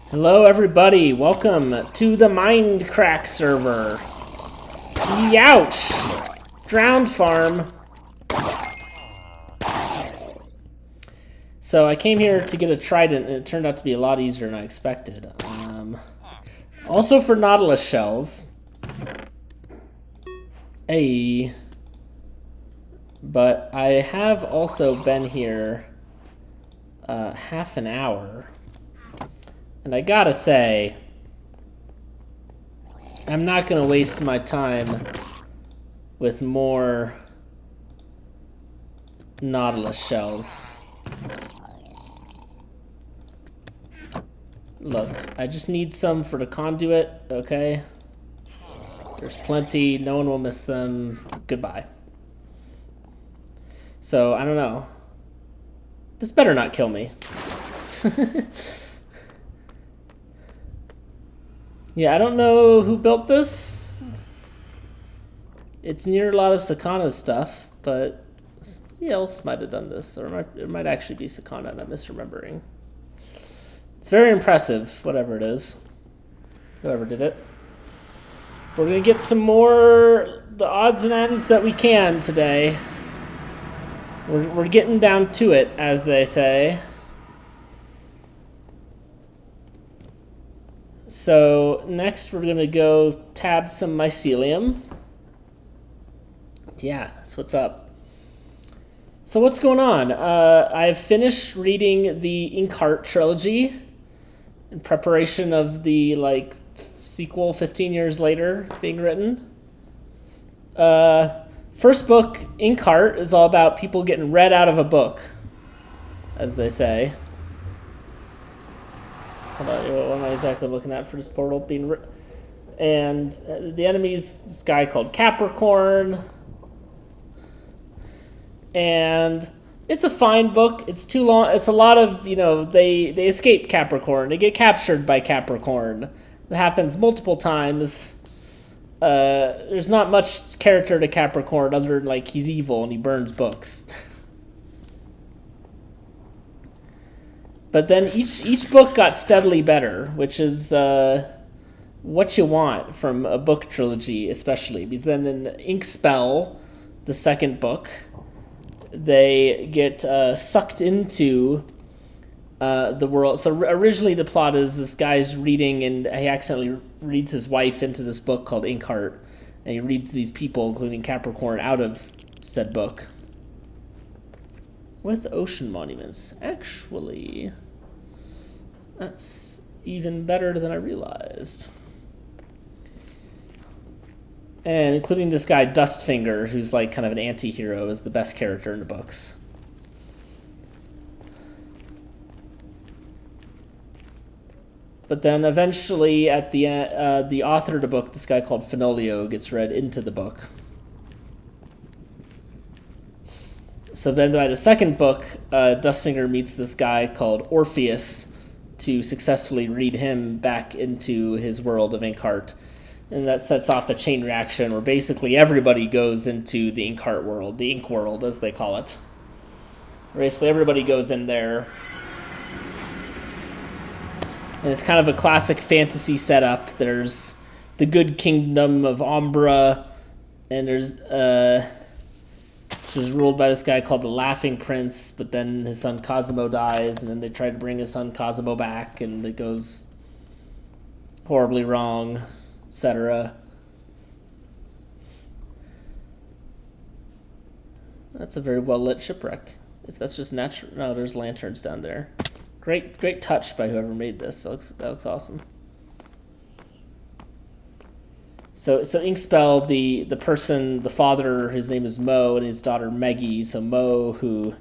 Hello everybody, welcome to the Mindcrack server. Youch! Drowned farm. So I came here to get a trident and it turned out to be a lot easier than I expected. Also for nautilus shells. Hey. But I have also been here half an hour. And I gotta say, I'm not gonna waste my time with more nautilus shells. Look, I just need some for the conduit, okay? There's plenty, no one will miss them. Goodbye. So, I don't know. This better not kill me. Yeah, I don't know who built this. It's near a lot of Sakana's stuff, but somebody else might have done this, or it might actually be Sakana, and I'm misremembering. It's very impressive, whatever it is. Whoever did it. We're gonna get some more the odds and ends that we can today. We're getting down to it, as they say. So next we're gonna go tab some mycelium. Yeah, that's what's up. So what's going on? I've finished reading the Inkheart trilogy in preparation of the sequel 15 years later being written. First book, Inkheart, is all about people getting read out of a book, as they say. Hold on, what am I exactly looking at for this portal being and the enemy's this guy called Capricorn. And it's a fine book. It's too long. It's a lot of, they escape Capricorn. They get captured by Capricorn. It happens multiple times. There's not much character to Capricorn other than he's evil and he burns books. But then each book got steadily better, which is what you want from a book trilogy, especially. Because then in Inkspell, the second book, they get sucked into the world. So originally the plot is this guy's reading, and he accidentally reads his wife into this book called Inkheart. And he reads these people, including Capricorn, out of said book. With ocean monuments. Actually, that's even better than I realized. And including this guy, Dustfinger, who's kind of an anti-hero, is the best character in the books. But then eventually, at the end, the author of the book, this guy called Fenolio, gets read into the book. So then by the second book, Dustfinger meets this guy called Orpheus to successfully read him back into his world of Inkheart. And that sets off a chain reaction where basically everybody goes into the Inkheart world, the Ink world as they call it. Basically everybody goes in there. And it's kind of a classic fantasy setup. There's the good kingdom of Umbra, and there's which was ruled by this guy called the Laughing Prince, but then his son Cosimo dies, and then they try to bring his son Cosimo back, and it goes horribly wrong, etc. That's a very well-lit shipwreck. If that's just natural... No, there's lanterns down there. Great touch by whoever made this. That looks awesome. So Inkspell, the person, the father, his name is Mo, and his daughter Meggie. So Mo,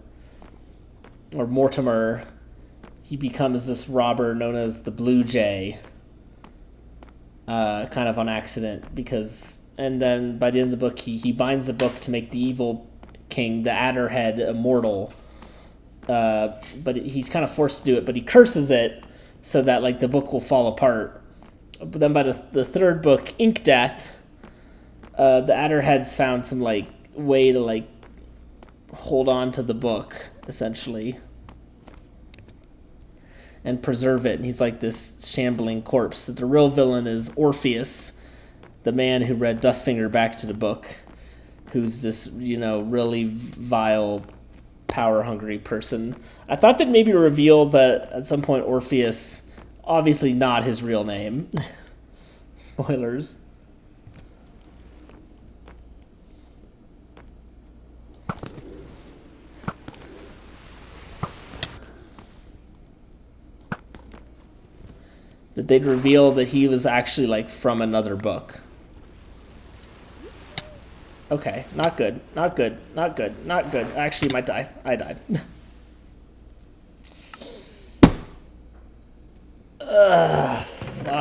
or Mortimer, he becomes this robber known as the Blue Jay, kind of on accident, and then by the end of the book, he binds the book to make the evil king, the Adderhead, immortal. But he's kind of forced to do it, but he curses it so that the book will fall apart. But then by the third book, Ink Death, the Adderheads found some way to hold on to the book, essentially. and preserve it. And he's like this shambling corpse. So the real villain is Orpheus, the man who read Dustfinger back to the book, who's this, really vile, power-hungry person. I thought that maybe reveal that at some point Orpheus, obviously not his real name. Spoilers. That they'd reveal that he was actually like from another book. Okay, not good, not good, not good, not good. Actually, might die. I died. Ugh, fuck.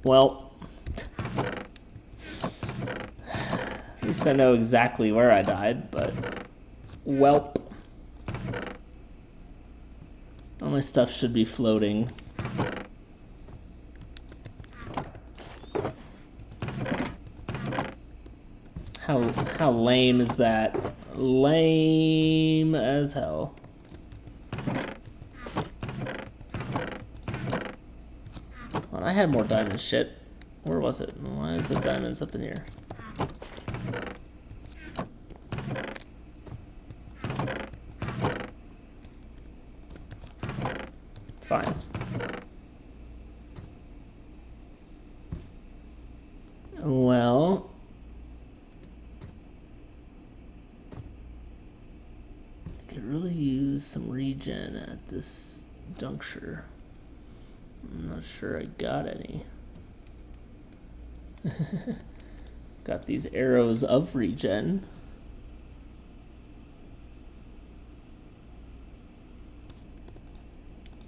Well, at least I know exactly where I died, but welp. All my stuff should be floating. How lame is that? Lame as hell. Well, I had more diamond shit. Where was it? Why is the diamonds up in here? Fine. Well, I could really use some regen at this juncture. I'm not sure I got any. Got these arrows of regen.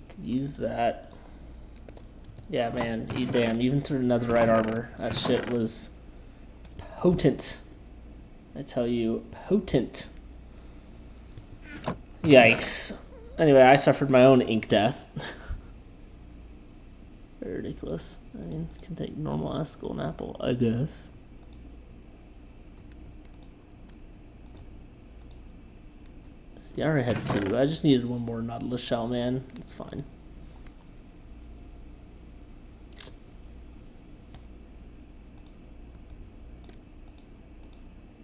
Could use that. Yeah, man, damn, even through netherite armor, that shit was potent. I tell you, potent. Yikes. Anyway, I suffered my own ink death. Very ridiculous. I mean, it can take normal ass golden apple, I guess. See, I already had 2. I just needed one more Nautilus shell, man. It's fine.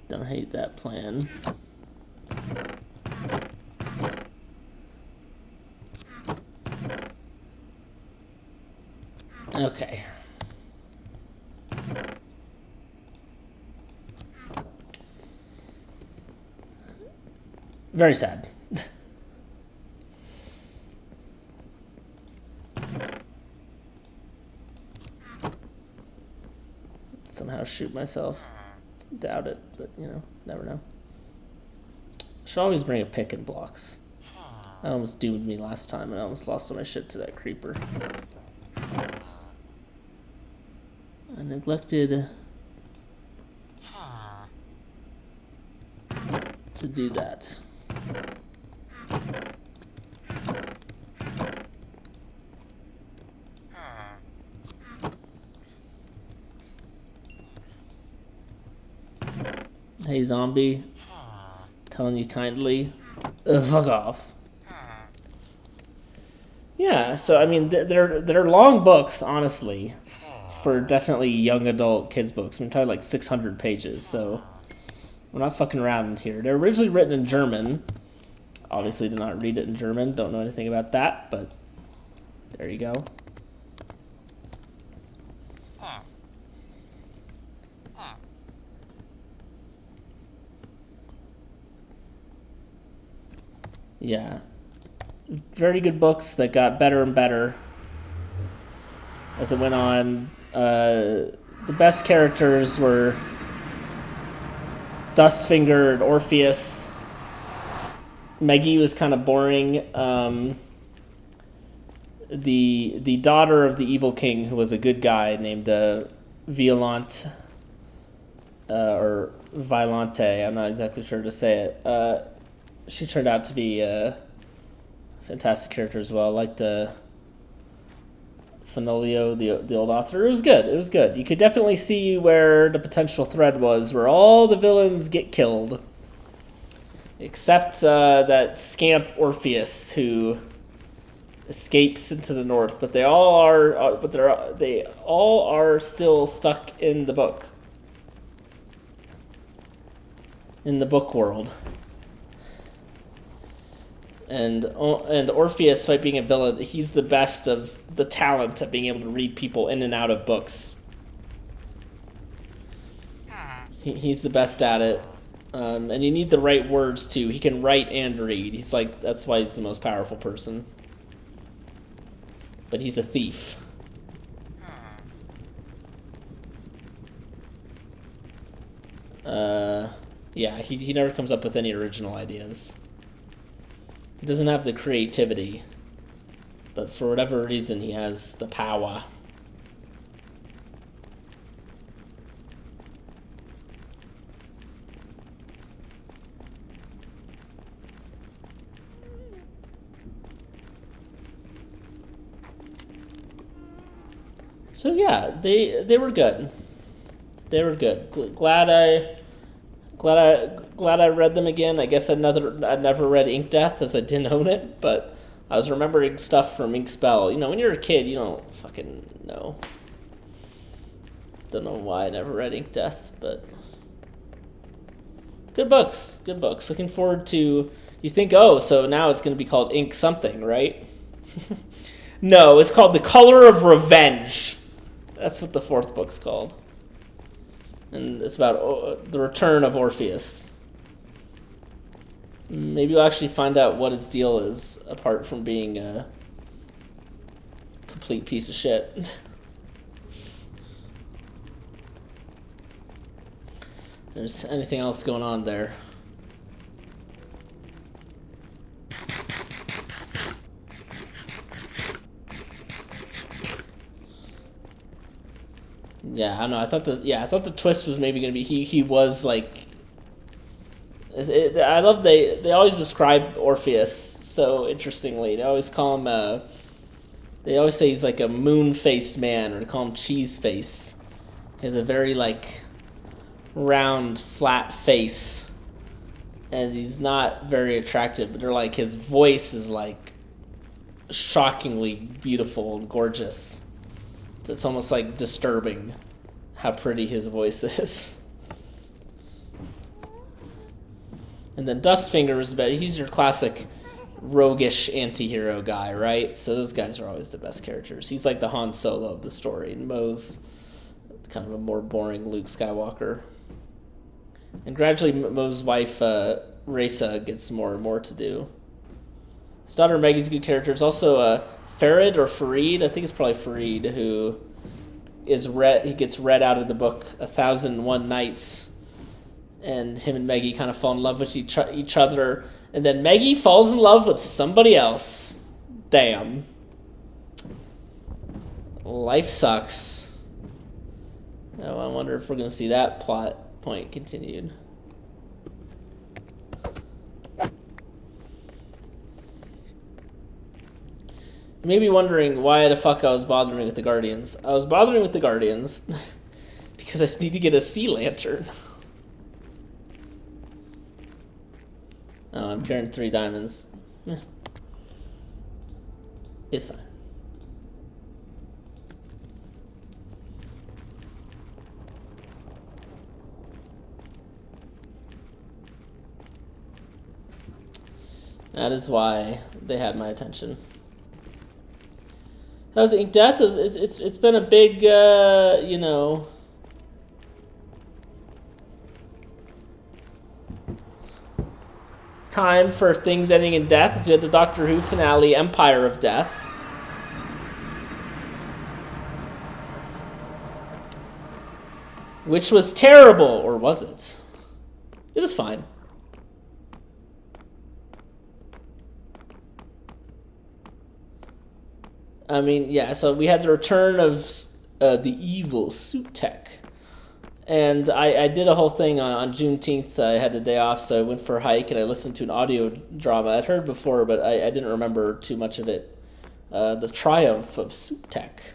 Don't hate that plan. Okay. Very sad. Somehow shoot myself. Doubt it, but never know. Should always bring a pick and blocks. That almost doomed me last time, and I almost lost all my shit to that creeper. I neglected to do that. Hey, zombie. Telling you kindly. Fuck off. Yeah, so I mean, they're long books, honestly, for definitely young adult kids books. I'm talking like 600 pages, so we're not fucking around here. They're originally written in German. Obviously, did not read it in German. Don't know anything about that, but there you go. Yeah. Very good books that got better and better as it went on. The best characters were Dustfinger and Orpheus. Meggie was kind of boring. The daughter of the evil king, who was a good guy named Violante, or Violante, I'm not exactly sure to say it. She turned out to be a fantastic character as well. I liked Fenolio, the old author. It was good. It was good. You could definitely see where the potential thread was, where all the villains get killed, except that scamp Orpheus, who escapes into the north. But they all are. They all are still stuck in the book, in the book world. And Orpheus, despite being a villain, he's the best of the talent at being able to read people in and out of books. He's the best at it. And you need the right words, too. He can write and read. That's why he's the most powerful person. But he's a thief. Yeah, he never comes up with any original ideas. He doesn't have the creativity, but for whatever reason, he has the power. So yeah, they were good. They were good. Glad I read them again. I guess I'd never read Ink Death as I didn't own it, but I was remembering stuff from Ink Spell. You know, when you're a kid, you don't fucking know. Don't know why I never read Ink Death, but good books. Good books. Looking forward to. You think, oh, so now it's going to be called Ink something, right? No, it's called The Color of Revenge. That's what the fourth book's called. And it's about the return of Orpheus. Maybe we'll actually find out what his deal is, apart from being a complete piece of shit. There's anything else going on there? Yeah, I don't know. I thought the twist was maybe gonna be he was like. I love they always describe Orpheus so interestingly. They always call him they always say he's like a moon-faced man, or they call him cheese face. He has a very like round, flat face, and he's not very attractive. But they're like his voice is like shockingly beautiful and gorgeous. It's almost like disturbing how pretty his voice is. And then Dustfinger is better. He's your classic roguish anti-hero guy, right? So those guys are always the best characters. He's like the Han Solo of the story, and Moe's kind of a more boring Luke Skywalker. And gradually Moe's wife, Raysa, gets more and more to do. His daughter Maggie's a good character. There's also Farid or Farid, I think it's probably Farid, who is he gets read out of the book 1001 Nights, and him and Maggie kind of fall in love with each other, and then Maggie falls in love with somebody else. Damn. Life sucks. Oh, I wonder if we're going to see that plot point continued. You may be wondering why the fuck I was bothering with the Guardians. I was bothering with the Guardians because I need to get a sea lantern. Oh, I'm carrying 3 diamonds. It's fine. That is why they had my attention. How's Ink Death? It's been a big, you know, time for things ending in death. So we had the Doctor Who finale, Empire of Death. Which was terrible, or was it? It was fine. I mean, yeah, so we had the return of the evil Suit Tech. And I did a whole thing on Juneteenth. I had the day off, so I went for a hike and I listened to an audio drama I'd heard before, but I didn't remember too much of it. The Triumph of Suit Tech.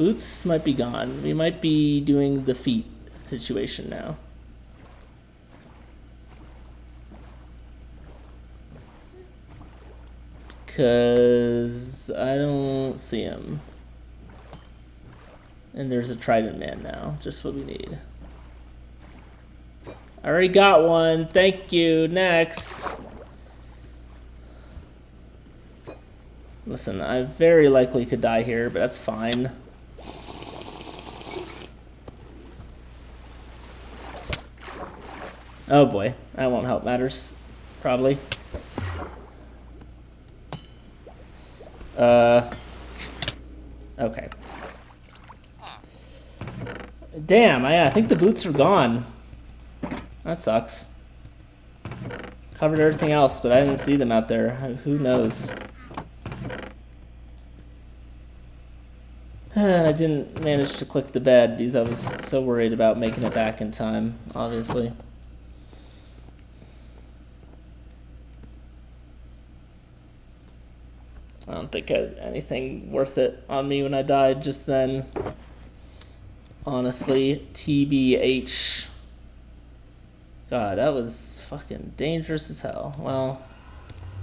Boots might be gone. We might be doing the feet situation now. Because I don't see him. And there's a Trident Man now. Just what we need. I already got one. Thank you. Next. Listen, I very likely could die here, but that's fine. Oh boy. That won't help matters. Probably. Okay. Damn, I think the boots are gone. That sucks. Covered everything else, but I didn't see them out there. Who knows? I didn't manage to click the bed because I was so worried about making it back in time, obviously. I don't think I had anything worth it on me when I died just then. Honestly, TBH. God, that was fucking dangerous as hell. Well,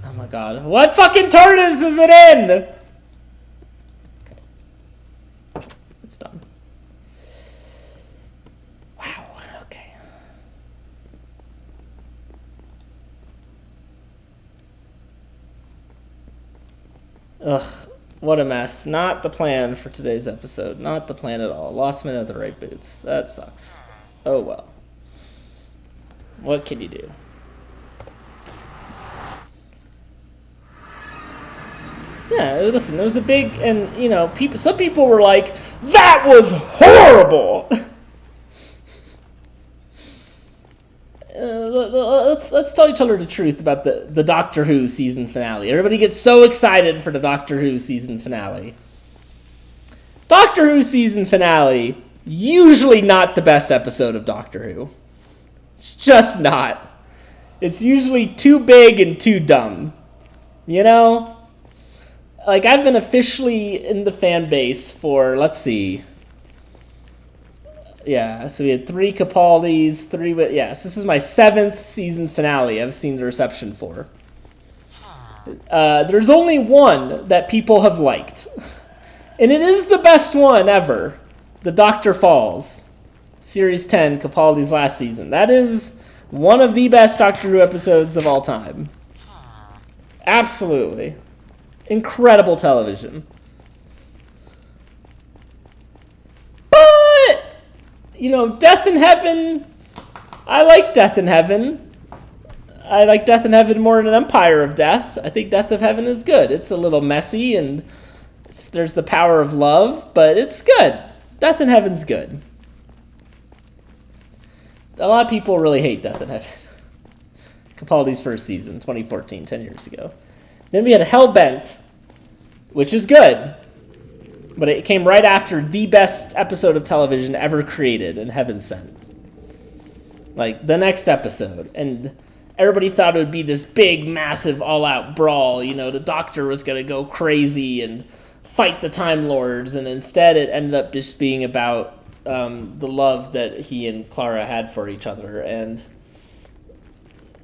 oh my god. What fucking TARDIS is it in? Okay. It's done. Wow, okay. Ugh, what a mess. Not the plan for today's episode. Not the plan at all. Lost my netherite boots. That sucks. Oh well. What can you do? Yeah, listen, it was a big, and you know, some people were like, that was horrible! Let's tell each other the truth about the Doctor Who season finale. Everybody gets so excited for the Doctor Who season finale. Doctor Who season finale, usually not the best episode of Doctor Who. It's just not. It's usually too big and too dumb. You know? Like, I've been officially in the fan base for, let's see. Yeah, so we had 3 Capaldis, 3... Yes, this is my 7th season finale I've seen the reception for. There's only one that people have liked. And it is the best one ever. The Doctor Falls. Series 10, Capaldi's last season. That is one of the best Doctor Who episodes of all time. Absolutely. Incredible television. But, you know, Death in Heaven, I like Death in Heaven. I like Death in Heaven more than Empire of Death. I think Death of Heaven is good. It's a little messy and there's the power of love, but it's good. Death in Heaven's good. A lot of people really hate Death in Heaven. Capaldi's first season, 2014, 10 years ago. Then we had Hellbent, which is good. But it came right after the best episode of television ever created in Heaven Sent. Like, the next episode. And everybody thought it would be this big, massive, all-out brawl. You know, the Doctor was going to go crazy and fight the Time Lords. And instead it ended up just being about the love that he and Clara had for each other. And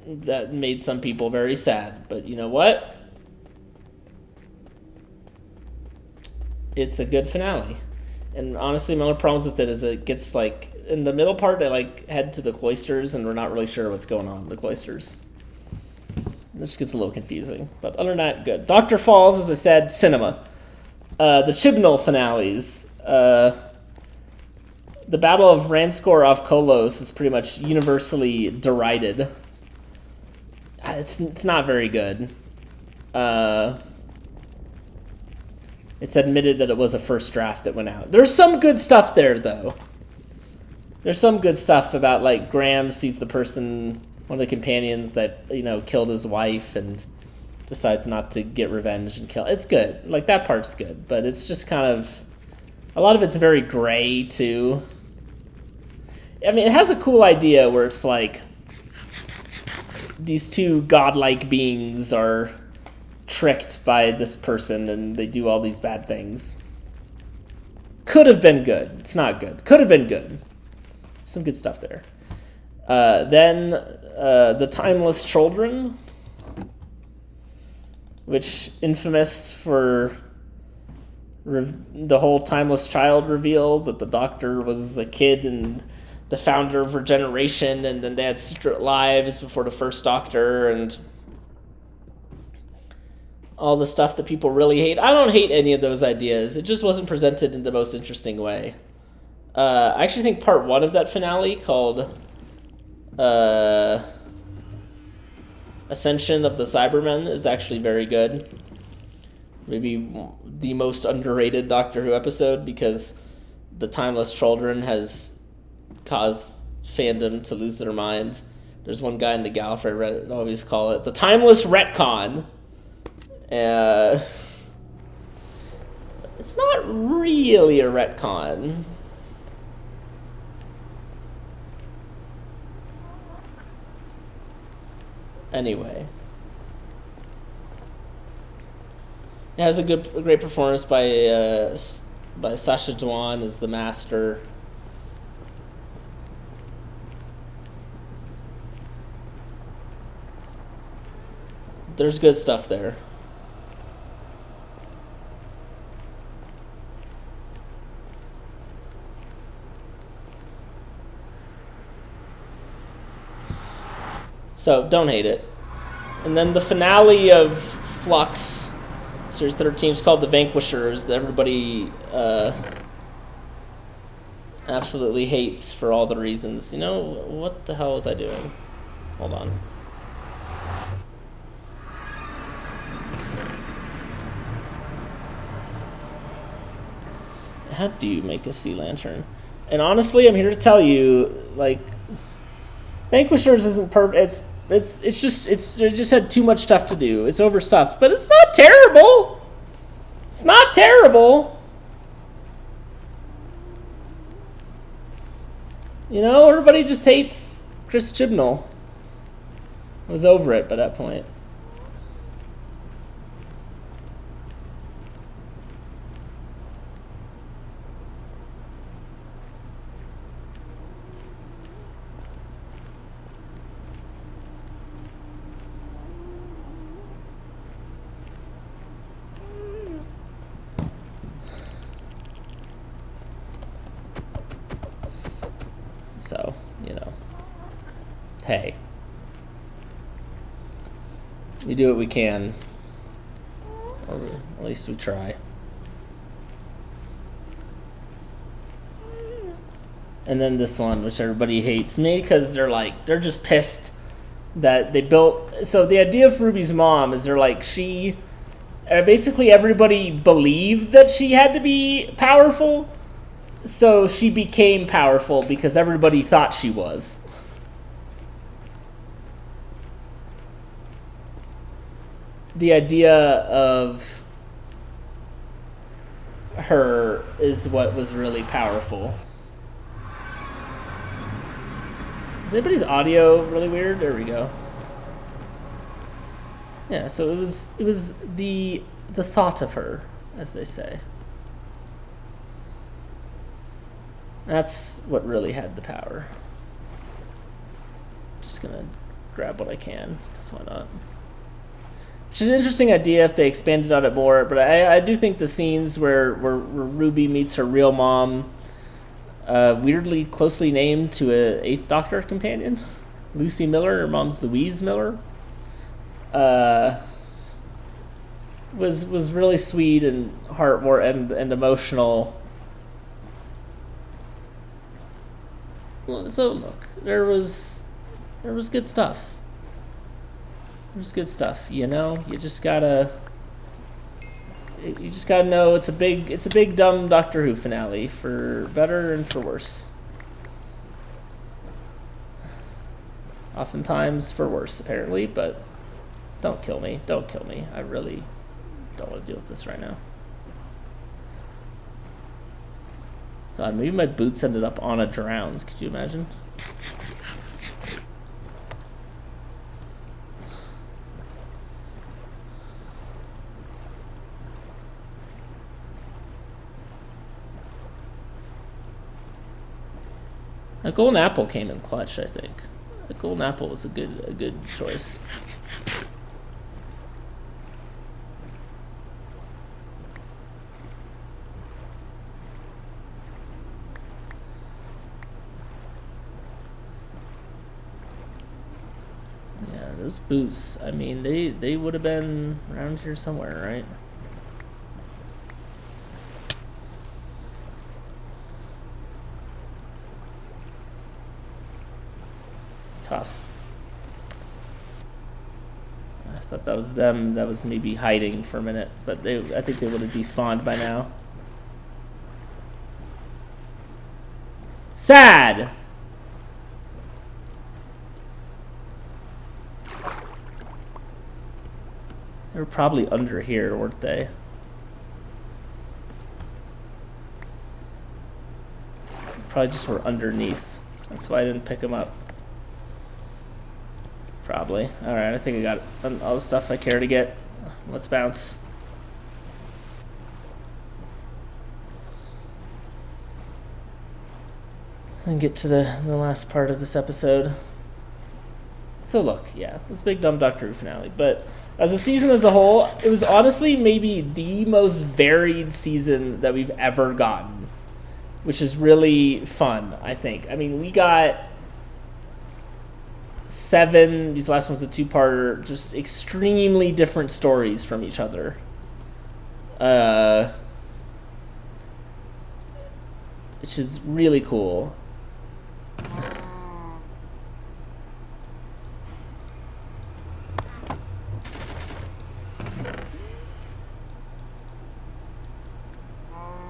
that made some people very sad. But you know what? It's a good finale. And honestly, my only problems with it is it gets, like, in the middle part, they, like, head to the cloisters, and we're not really sure what's going on in the cloisters. This gets a little confusing. But other than that, good. Doctor Falls, as I said, cinema. The Chibnall finales. The Battle of Ranskor off Kolos is pretty much universally derided. It's not very good. It's admitted that it was a first draft that went out. There's some good stuff there, though. There's some good stuff about, like, Graham sees the person, one of the companions that, you know, killed his wife and decides not to get revenge and kill. It's good. Like, that part's good. But it's just kind of... A lot of it's very gray, too. I mean, it has a cool idea where it's like... These two godlike beings are tricked by this person and they do all these bad things. could have been good. It's not good. Could have been good. Some good stuff there. Then The Timeless Children, which infamous for the whole timeless child reveal that the Doctor was a kid and the founder of Regeneration, and then they had secret lives before the first Doctor, and all the stuff that people really hate. I don't hate any of those ideas. It just wasn't presented in the most interesting way. I actually think part 1 of that finale, called Ascension of the Cybermen, is actually very good. Maybe the most underrated Doctor Who episode, because the Timeless Children has caused fandom to lose their minds. There's one guy in the Gallifrey Reddit always call it the Timeless Retcon. It's not really a retcon. Anyway, it has a great performance by Sacha Dhawan as the Master. There's good stuff there. So, don't hate it. And then the finale of Flux, Series 13, is called The Vanquishers, that everybody absolutely hates for all the reasons. You know, what the hell was I doing? Hold on. How do you make a sea lantern? And honestly, I'm here to tell you, like, Vanquishers isn't perfect. It just had too much stuff to do. It's overstuffed, but it's not terrible. It's not terrible. You know, everybody just hates Chris Chibnall. I was over it by that point. So, you know, hey, we do what we can, or at least we try. And then this one, which everybody hates me because they're just pissed that they built. So the idea of Ruby's mom is basically everybody believed that she had to be powerful. So she became powerful because everybody thought she was. The idea of her is what was really powerful. Is anybody's audio really weird? There we go. Yeah, so it was the thought of her, as they say. That's what really had the power. Just gonna grab what I can, because why not? Which is an interesting idea if they expanded on it more, but I do think the scenes where Ruby meets her real mom, weirdly closely named to a 8th Doctor companion, Lucy Miller, her mom's Louise Miller, was really sweet and heartwarming and emotional. So look, there was good stuff. There's good stuff, you know. You just gotta know it's a big dumb Doctor Who finale, for better and for worse. Oftentimes for worse, apparently, but don't kill me. Don't kill me. I really don't want to deal with this right now. God, maybe my boots ended up on a drowns. Could you imagine? A golden apple came in clutch, I think. A golden apple was a good choice. Yeah, those boots. I mean, they would have been around here somewhere, right? Tough. I thought that was them. That was maybe hiding for a minute, but I think they would have despawned by now. Sad. They were probably under here, weren't they? Probably just were underneath. That's why I didn't pick them up. Probably. Alright, I think I got all the stuff I care to get. Let's bounce. And get to the last part of this episode. So look, yeah, this Big Dumb Doctor Who finale. But as a season as a whole, it was honestly maybe the most varied season that we've ever gotten. Which is really fun, I think. I mean, we got 7, these last one's a 2-parter, just extremely different stories from each other. Which is really cool.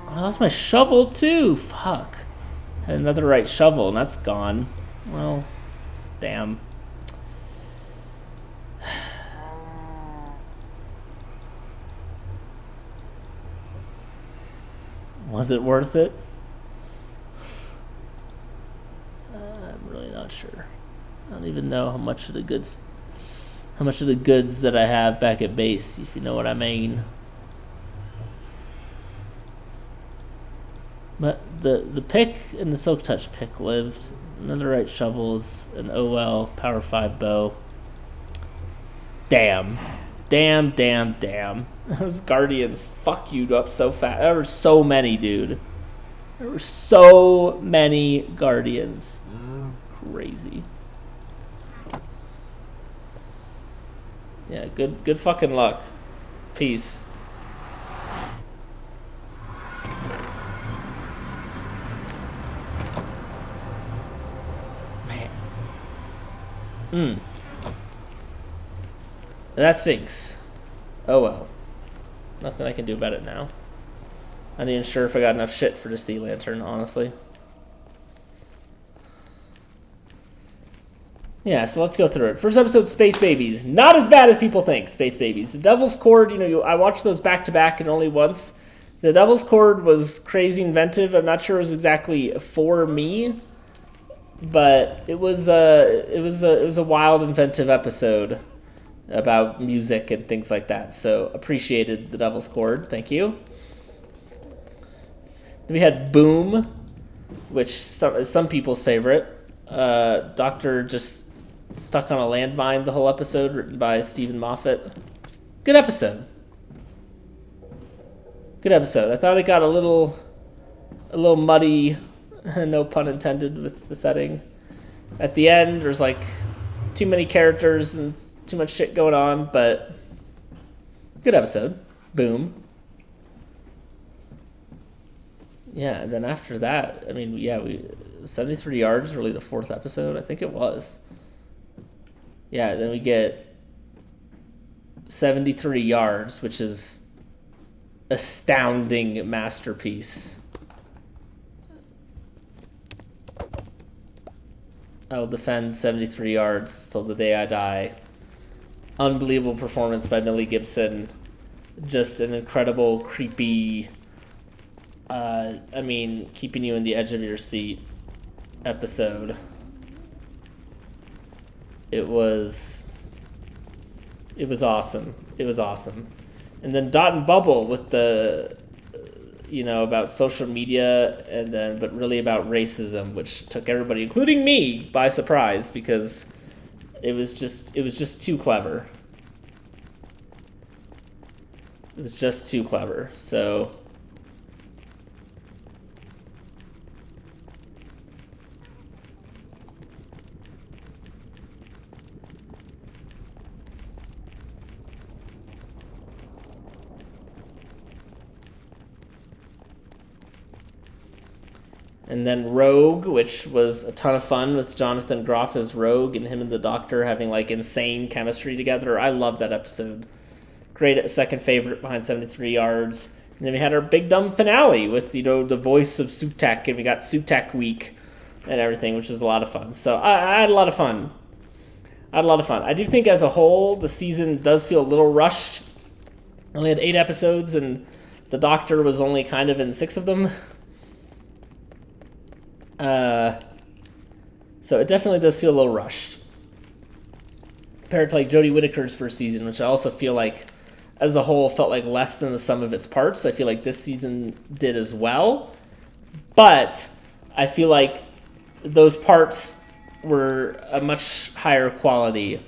I lost my shovel too. Fuck. Had another right shovel and that's gone. Well, damn. Was it worth it? I'm really not sure. I don't even know how much of the goods that I have back at base, if you know what I mean. But the pick and the Silk Touch pick lived. Another right shovels, an OL Power 5 bow. Damn. Those Guardians fuck you up so fast. There were so many, dude. There were so many Guardians. Crazy. Yeah, good fucking luck. Peace. Man. That sinks. Oh well. Nothing I can do about it now. I'm not even sure if I got enough shit for the sea lantern, honestly. Yeah, so let's go through it. First episode, Space Babies. Not as bad as people think, Space Babies. The Devil's Cord, I watched those back-to-back and only once. The Devil's Cord was crazy inventive. I'm not sure it was exactly for me, but it was a wild, inventive episode about music and things like that. So appreciated the Devil's Cord. Thank you. Then we had Boom, which is some people's favorite. Doctor just stuck on a landmine the whole episode, written by Stephen Moffat. Good episode. I thought it got a little muddy, no pun intended, with the setting. At the end, there's like too many characters and too much shit going on, but good episode. Boom. Yeah, and then after that, I mean, yeah, 73 yards, really the 4th episode, I think it was. Yeah, then we get 73 yards, which is astounding masterpiece. I will defend 73 yards till the day I die. Unbelievable performance by Millie Gibson. Just an incredible, creepy, keeping you in the edge of your seat episode. It was awesome. And then Dot and Bubble with the about social media, and then but really about racism, which took everybody, including me, by surprise because it was just too clever. It was just too clever. So and then Rogue, which was a ton of fun with Jonathan Groff as Rogue and him and the Doctor having like insane chemistry together. I love that episode. Great second favorite behind 73 yards. And then we had our big dumb finale with the voice of Sutek, and we got Sutek week and everything, which was a lot of fun. So I had a lot of fun. I do think as a whole the season does feel a little rushed. Only had 8 episodes, and the Doctor was only kind of in 6 of them. So it definitely does feel a little rushed compared to like Jodie Whittaker's first season, which I also feel like as a whole felt like less than the sum of its parts. I feel like this season did as well, but I feel like those parts were a much higher quality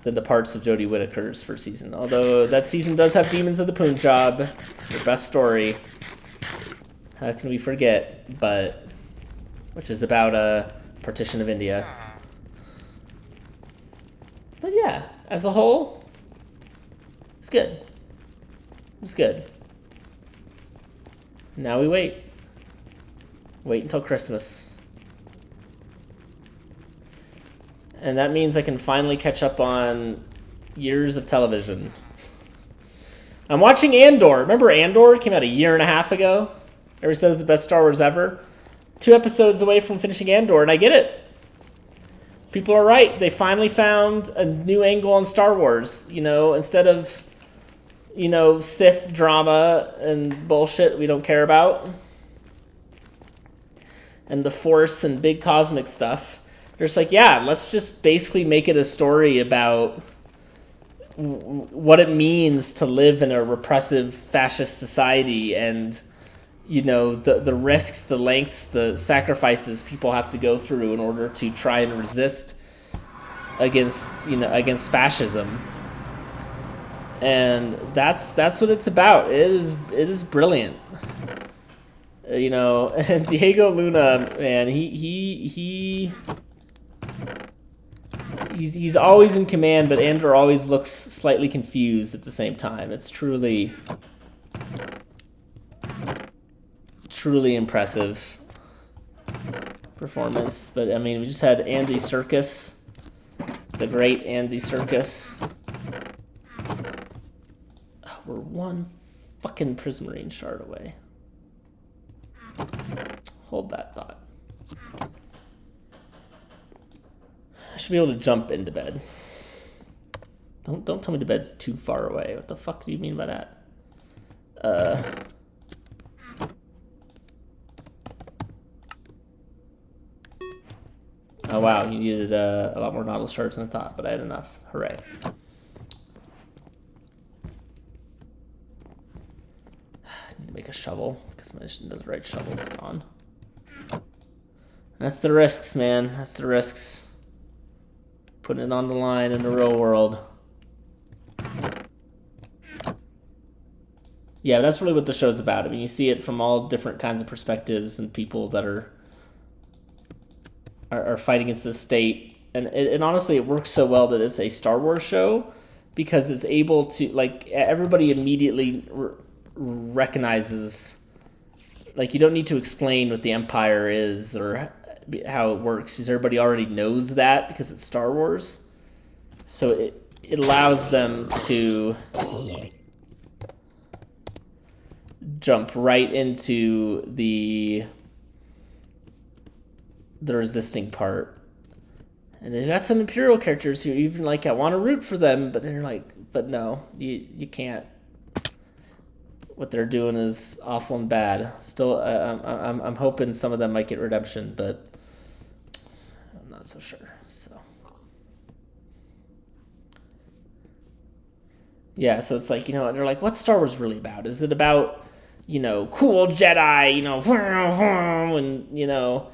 than the parts of Jodie Whittaker's first season. Although that season does have Demons of the Punjab, their best story. How can we forget? Which is about a partition of India. But yeah, as a whole, it's good. It's good. Now we wait. Wait until Christmas. And that means I can finally catch up on years of television. I'm watching Andor. Remember Andor? It came out a year and a half ago. Everybody says it's the best Star Wars ever. 2 episodes away from finishing Andor, and I get it. People are right. They finally found a new angle on Star Wars. Instead of, Sith drama and bullshit we don't care about, and the Force and big cosmic stuff. They're just like, yeah, let's just basically make it a story about what it means to live in a repressive fascist society, and the risks, the lengths, the sacrifices people have to go through in order to try and resist against fascism. And that's what it's about. It is brilliant. And Diego Luna, man, he's always in command, but Andor always looks slightly confused at the same time. It's truly impressive performance. But I mean, we just had Andy Serkis, the great Andy Serkis. Oh, we're one fucking Prismarine shard away. Hold that thought. I should be able to jump into bed. Don't tell me the bed's too far away. What the fuck do you mean by that? Oh wow, you needed a lot more Nautilus shards than I thought, but I had enough. Hooray. I need to make a shovel, because my netherite shovel's gone. That's the risks, man. That's the risks. Putting it on the line in the real world. Yeah, that's really what the show's about. I mean, you see it from all different kinds of perspectives and people that are fighting against the state. And honestly, it works so well that it's a Star Wars show, because it's able to, like, everybody immediately recognizes, like, you don't need to explain what the Empire is or how it works, because everybody already knows that because it's Star Wars. So it allows them to jump right into the resisting part. And they've got some Imperial characters who even, like, I want to root for them, but they're like, but no, you can't. What they're doing is awful and bad. Still, I'm hoping some of them might get redemption, but I'm not so sure. So yeah, so it's like, they're like, what's Star Wars really about? Is it about you know, cool Jedi, you know, and, you know,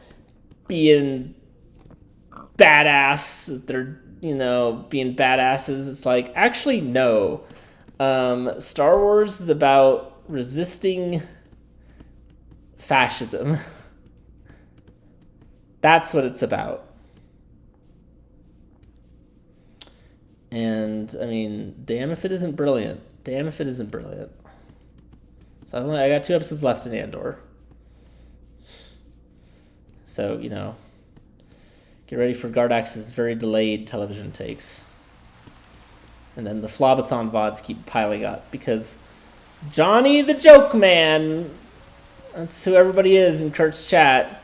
being badass. They're, you know, being badasses. It's like, actually, no. Star Wars is about resisting fascism. That's what it's about. And, I mean, damn if it isn't brilliant. Damn if it isn't brilliant. So I got 2 episodes left in Andor. So, you know, get ready for Gardax's very delayed television takes. And then the Flobathon VODs keep piling up because Johnny the Joke Man, that's who everybody is in Kurt's chat.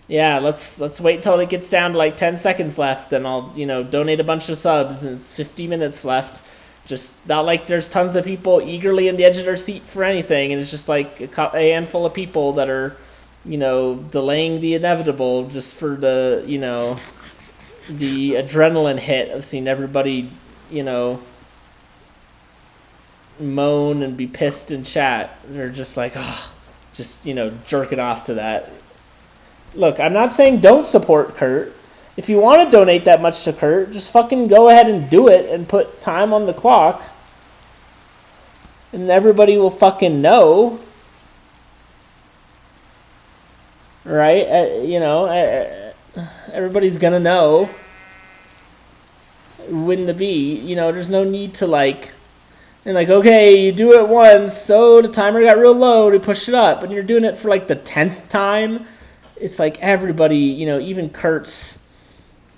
Yeah, let's wait till it gets down to like 10 seconds left, then I'll, you know, donate a bunch of subs, and it's 50 minutes left. Just not like there's tons of people eagerly in the edge of their seat for anything, and it's just like a handful of people that are, you know, delaying the inevitable just for the, you know, the adrenaline hit of seeing everybody, you know, moan and be pissed in chat. They're just like, oh, just, you know, jerking off to that. Look, I'm not saying don't support Kurt. If you want to donate that much to Kurt, just fucking go ahead and do it and put time on the clock. And everybody will fucking know. Right? You know, everybody's gonna know when to be. You know, there's no need to like, and like, okay, you do it once, so the timer got real low to push it up, and you're doing it for like the 10th time. It's like everybody, you know, even Kurt's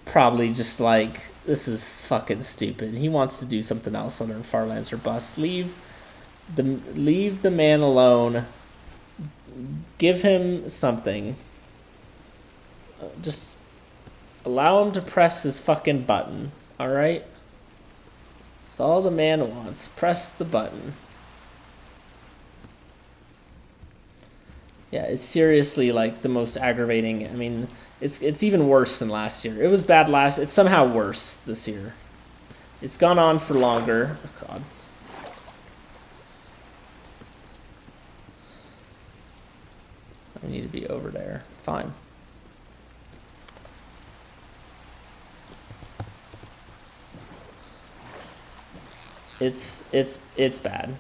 probably just like, this is fucking stupid. He wants to do something else other than Farlands or Bust. Leave the man alone. Give him something. Just allow him to press his fucking button, alright? That's all the man wants. Press the button. Yeah, it's seriously like the most aggravating. I mean, it's even worse than last year. It was bad last. It's somehow worse this year. It's gone on for longer. Oh, God. I need to be over there. Fine. It's bad.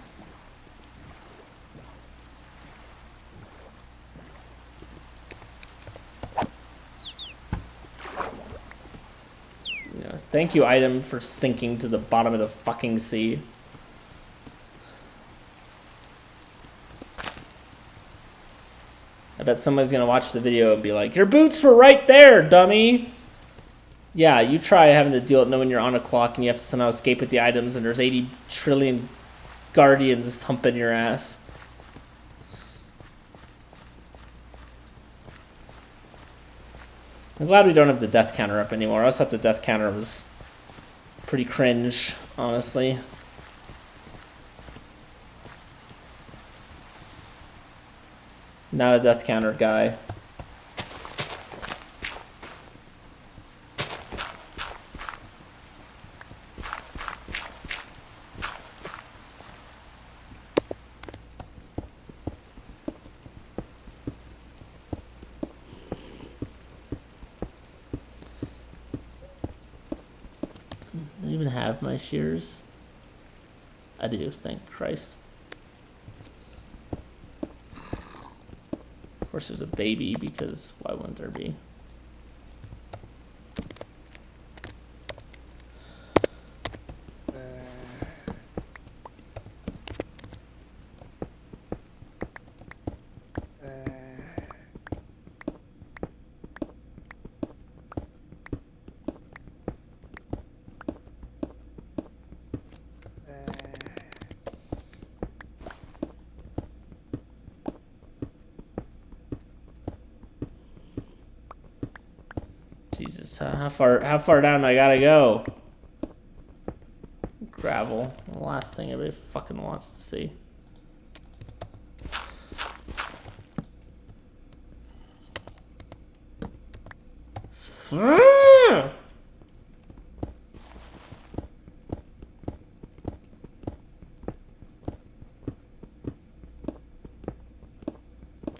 Thank you, item, for sinking to the bottom of the fucking sea. I bet somebody's gonna watch the video and be like, your boots were right there, dummy! Yeah, you try having to deal with knowing you're on a clock and you have to somehow escape with the items and there's 80 trillion guardians humping your ass. I'm glad we don't have the death counter up anymore. I always thought the death counter was pretty cringe, honestly. Not a death counter guy. I even have my shears. I do, thank Christ. Of course there's a baby, because why wouldn't there be? Jesus, how far down do I gotta go? Gravel, the last thing everybody fucking wants to see.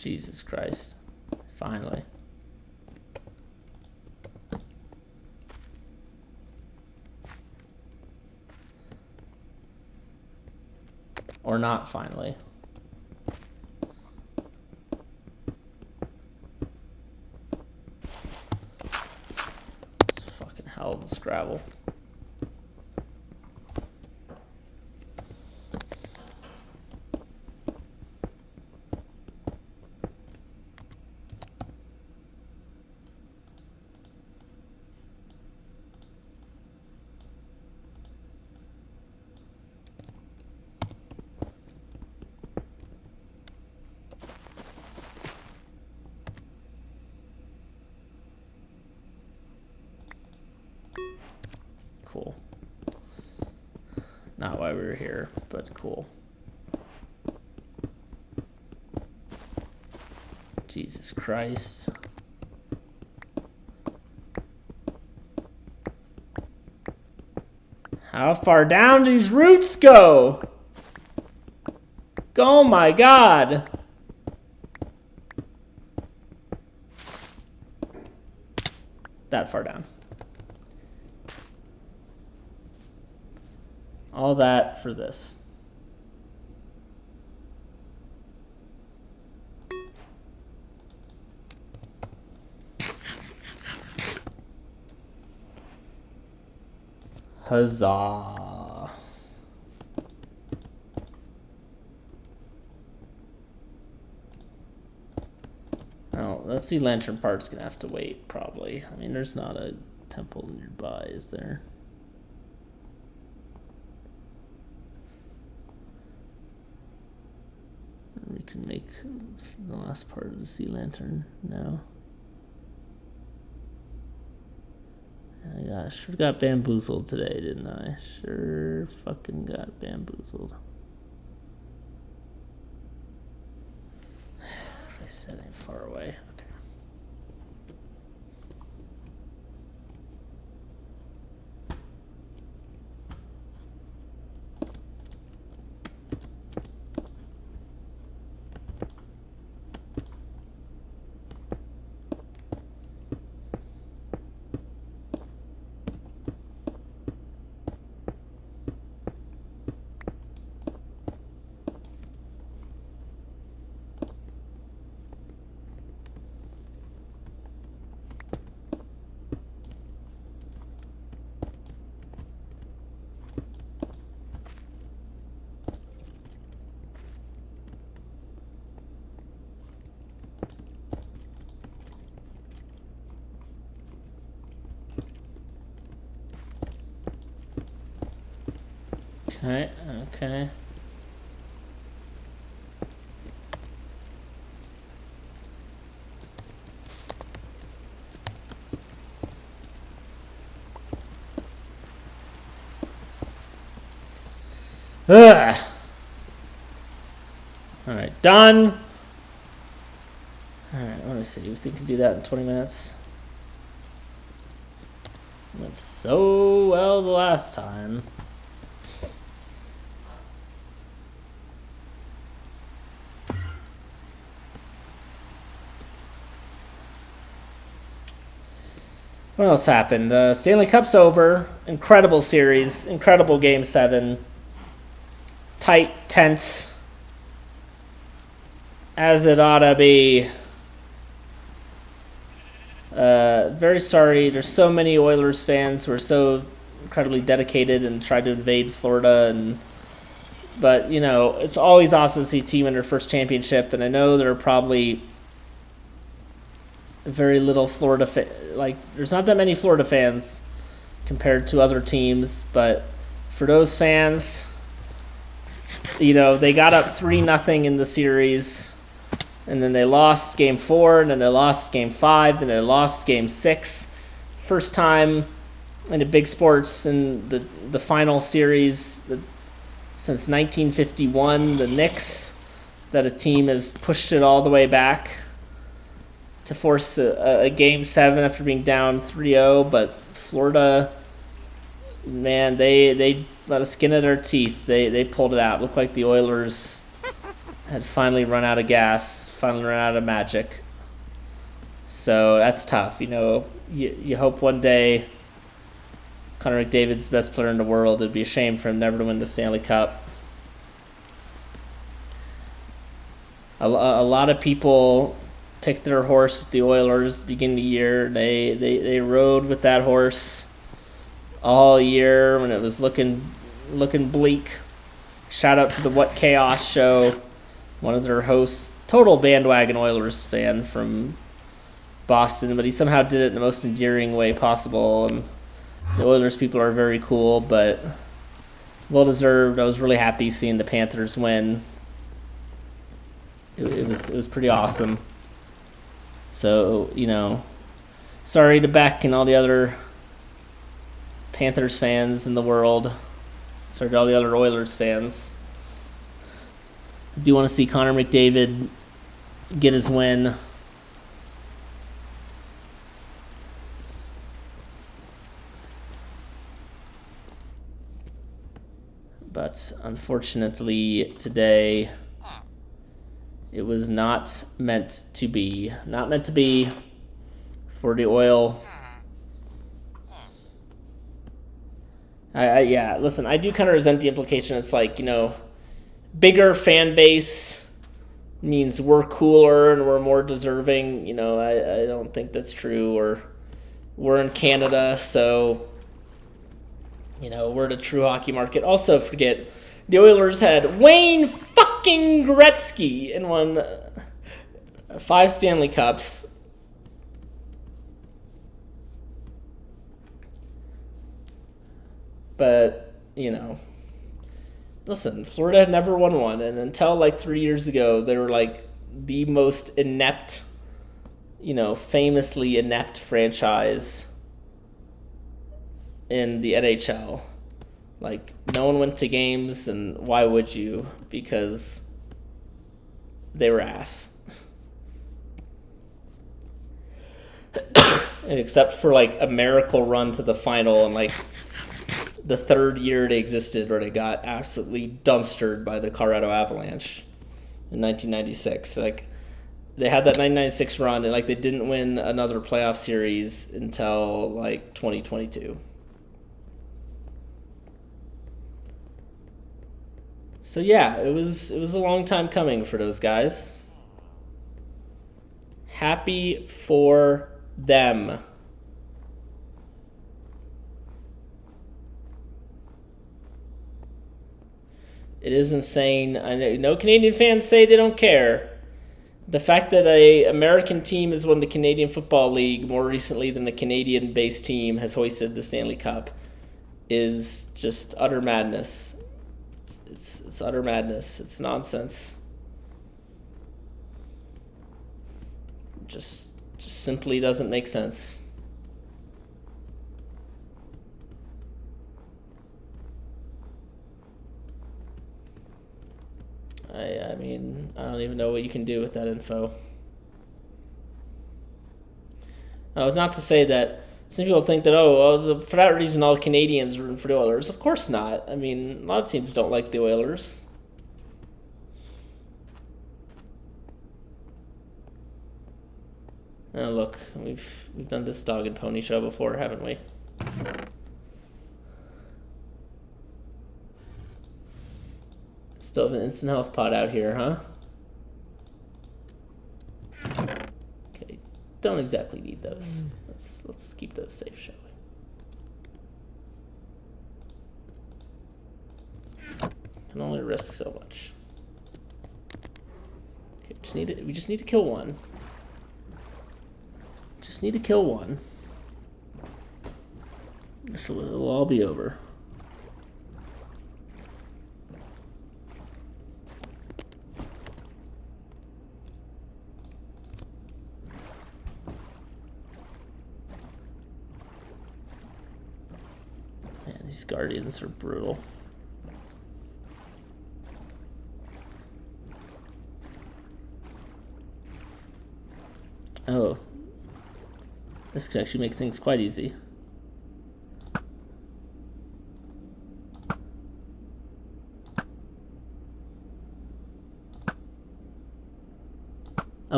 Jesus Christ. Finally. Or not finally. It's fucking hell of a Scrabble. Cool. Not why we were here, but cool. Jesus Christ. How far down do these roots go? Oh my God. That far down. All that for this. Huzzah. Well, let's see, Lantern Part's gonna have to wait, probably. I mean, there's not a temple nearby, is there? We can make the last part of the sea lantern now. I sure got bamboozled today, didn't I? Sure fucking got bamboozled. I said ain't far away. Okay, okay. Ugh. Alright, done. Alright, let me see. We think we can do that in 20 minutes. Went so well the last time. What else happened? Stanley Cup's over. Incredible series. Incredible Game 7. Tight, tense. As it ought to be. Very sorry. There's so many Oilers fans who are so incredibly dedicated and tried to invade Florida. But, you know, it's always awesome to see a team in their first championship. And I know there are probably very little Florida there's not that many Florida fans compared to other teams, but for those fans, you know, they got up 3-0 in the series, and then they lost game 4, and then they lost game 5, then they lost game 6. First time in the big sports in the final series since 1951, the Knicks, that a team has pushed it all the way back to force a Game 7 after being down 3-0, but Florida, man, they let a skin of their teeth. They pulled it out. Looked like the Oilers had finally run out of gas finally run out of magic. So that's tough. You hope one day Connor McDavid's the best player in the world. It'd be a shame for him never to win the Stanley Cup. A lot of people picked their horse with the Oilers beginning of the year. They rode with that horse all year when it was looking bleak. Shout out to the What Chaos show. One of their hosts, total bandwagon Oilers fan from Boston, but he somehow did it in the most endearing way possible. And the Oilers people are very cool, but well deserved. I was really happy seeing the Panthers win. It was pretty awesome. So, sorry to Beck and all the other Panthers fans in the world. Sorry to all the other Oilers fans. I do want to see Connor McDavid get his win. But unfortunately today, it was not meant to be. Not meant to be for the Oil. Listen, I do kind of resent the implication. It's like, bigger fan base means we're cooler and we're more deserving. I don't think that's true. Or we're in Canada, so, we're the true hockey market. Also, forget, the Oilers had Wayne fucking Gretzky and won 5 Stanley Cups. But, listen, Florida had never won one. And until 3 years ago, they were the most inept, famously inept franchise in the NHL. No one went to games, and why would you? Because they were ass. And except for a miracle run to the final and the third year they existed, where they got absolutely dumpstered by the Colorado Avalanche in 1996. They had that 1996 run, and they didn't win another playoff series until 2022. So yeah, it was a long time coming for those guys. Happy for them. It is insane. I know Canadian fans say they don't care. The fact that a American team has won the Canadian Football League more recently than the Canadian-based team has hoisted the Stanley Cup is just utter madness. It's utter madness. It's nonsense. Just simply doesn't make sense. I mean, I don't even know what you can do with that info. Now, it's not to say that some people think that, for that reason all Canadians root for the Oilers. Of course not. I mean, a lot of teams don't like the Oilers. Oh, look, we've done this dog and pony show before, haven't we? Still have an instant health pot out here, huh? Okay, don't exactly need those. Let's keep those safe, shall we? Can only risk so much. Okay, we just need to kill one. Just need to kill one. This will all be over. Man, these Guardians are brutal. Oh. This can actually make things quite easy.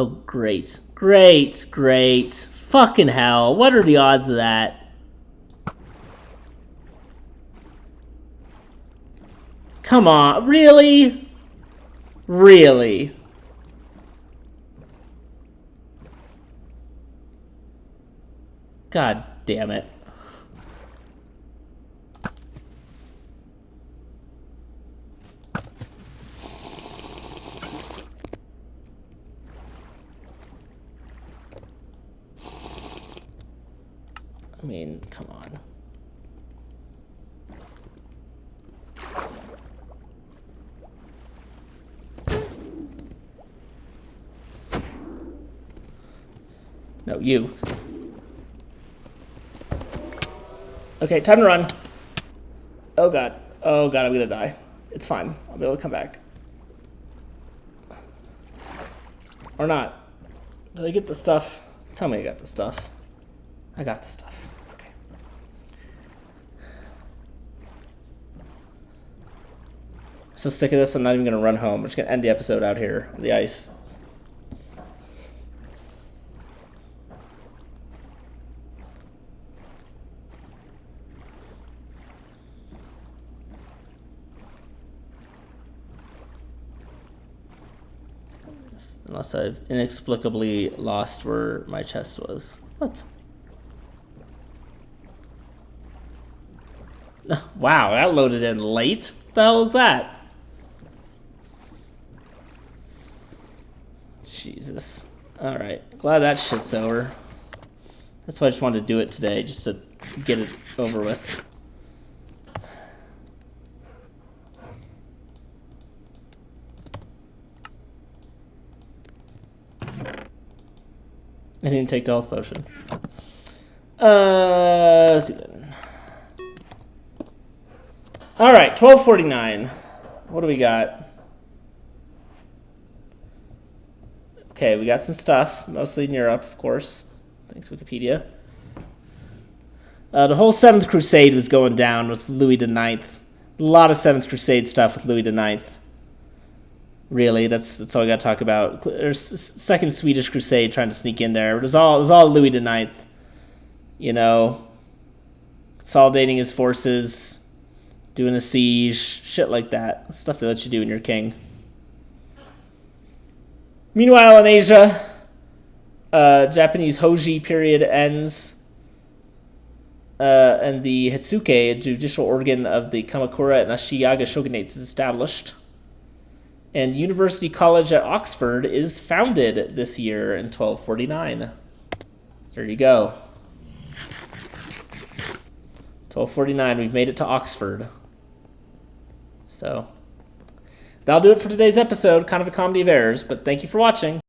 Oh, great. Great, great. Fucking hell. What are the odds of that? Come on. Really? Really? God damn it. I mean, come on. No, you. Okay, time to run. Oh god. Oh god, I'm gonna die. It's fine. I'll be able to come back. Or not. Did I get the stuff? Tell me I got the stuff. I got the stuff. Okay. So sick of this, I'm not even gonna run home. I'm just gonna end the episode out here on the ice. Unless I've inexplicably lost where my chest was. What? Wow, that loaded in late. What the hell is that? Jesus. Alright, glad that shit's over. That's why I just wanted to do it today, just to get it over with. I didn't take the health potion. Let's see then. Alright, 1249. What do we got? Okay, we got some stuff, mostly in Europe, of course. Thanks, Wikipedia. The whole 7th Crusade was going down with Louis IX. A lot of 7th Crusade stuff with Louis IX. Really, that's all I got to talk about. There's Second Swedish Crusade trying to sneak in there. It was all Louis IX. You know, consolidating his forces, doing a siege, shit like that. Stuff that lets you do when you're king. Meanwhile, in Asia, Japanese Hoji period ends, and the Hitsuke, a judicial organ of the Kamakura and Ashiyaga shogunates, is established. And University College at Oxford is founded this year in 1249. There you go. 1249, we've made it to Oxford. So, that'll do it for today's episode. Kind of a comedy of errors, but thank you for watching.